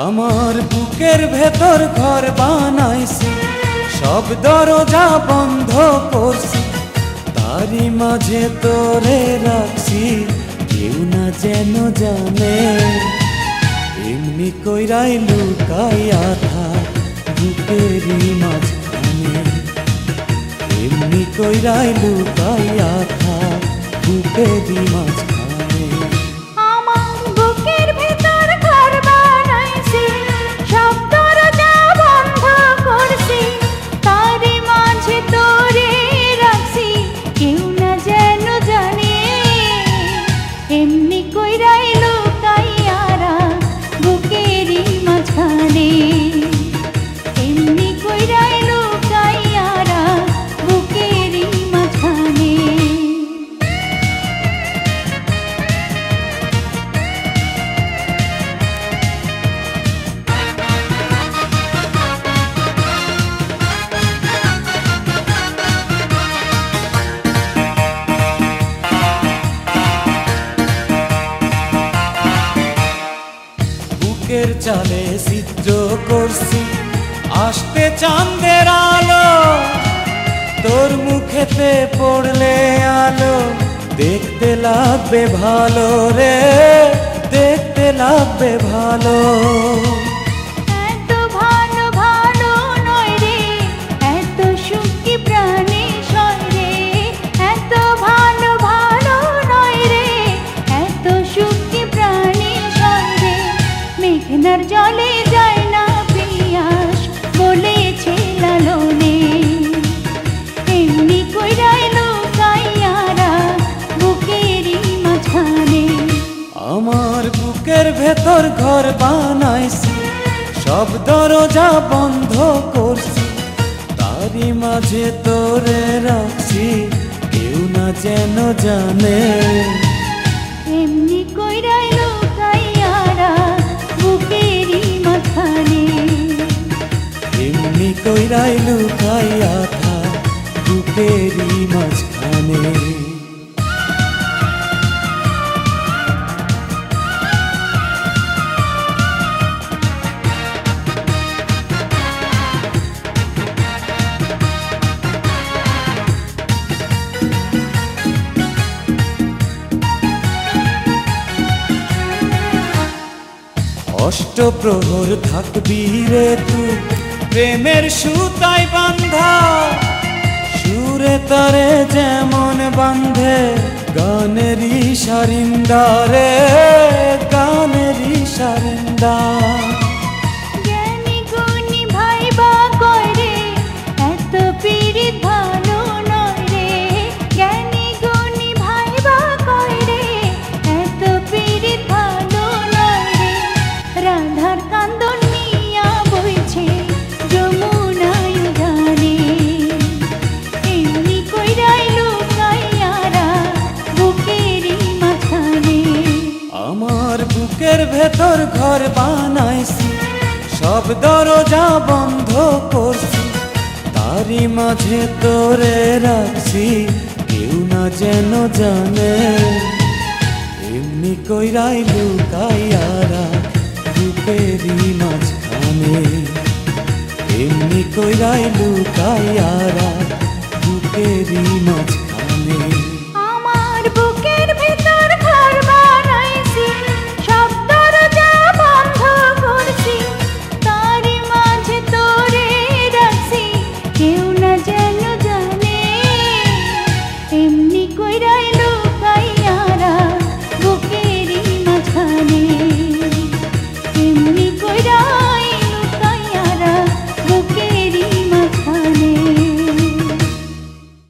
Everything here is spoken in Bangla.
আমার বুকের ভেতর ঘর বানাইছি, সব দরজা বন্ধ করছি, তারই মাঝে তোরে রাখছি, কেউ না যেন জানে। এমনি কইরাই লুকাইয়া থাক বুকেরই মাঝখানে, এমনি কইরাই লুকাইয়া থাক বুকেরই মাঝখানে। বুকের চালে চিত্র করছি, আসতে চাঁদের আলো, তোর মুখেতে পড়লে আলো, দেখতে লাগবে ভালো রে, দেখতে লাগবে ভালো। জলে যায় না পিয়াস বলেছে লালনে, এমনি কইরাই লুকাইয়ারা বুকেরই মাঝখানে। আমার বুকের ভেতর ঘর বানাইছি, সব দরজা বন্ধ করছি, তারই মাঝে তোরে রাখছি, কেউ না যেন জানে। এমনি কইরাই লুকাইয়ারা বুকেরই মাঝখানে, এমনি কইরাই লুকাইয়া থাক বুকেরই মাঝখানে। অষ্টপ্রহর থাকবি রে তুই প্রেমের সুতায় বান্ধা, সুরে তারে যেমন বান্ধে গানেরই সারিন্দা রে, গানেরই সারিন্দা। বুকের ভেতর ঘর বানাইছি, সব দরজা বন্ধ করছি, তারই মাঝে তোরে রাখছি, কেউ না যেন জানে। এমনি কইরাই লুকাইয়ারা বুকেরই মাঝখানে, এমনি কইরাই লুকাইয়ারা বুকেরই মাঝখানে।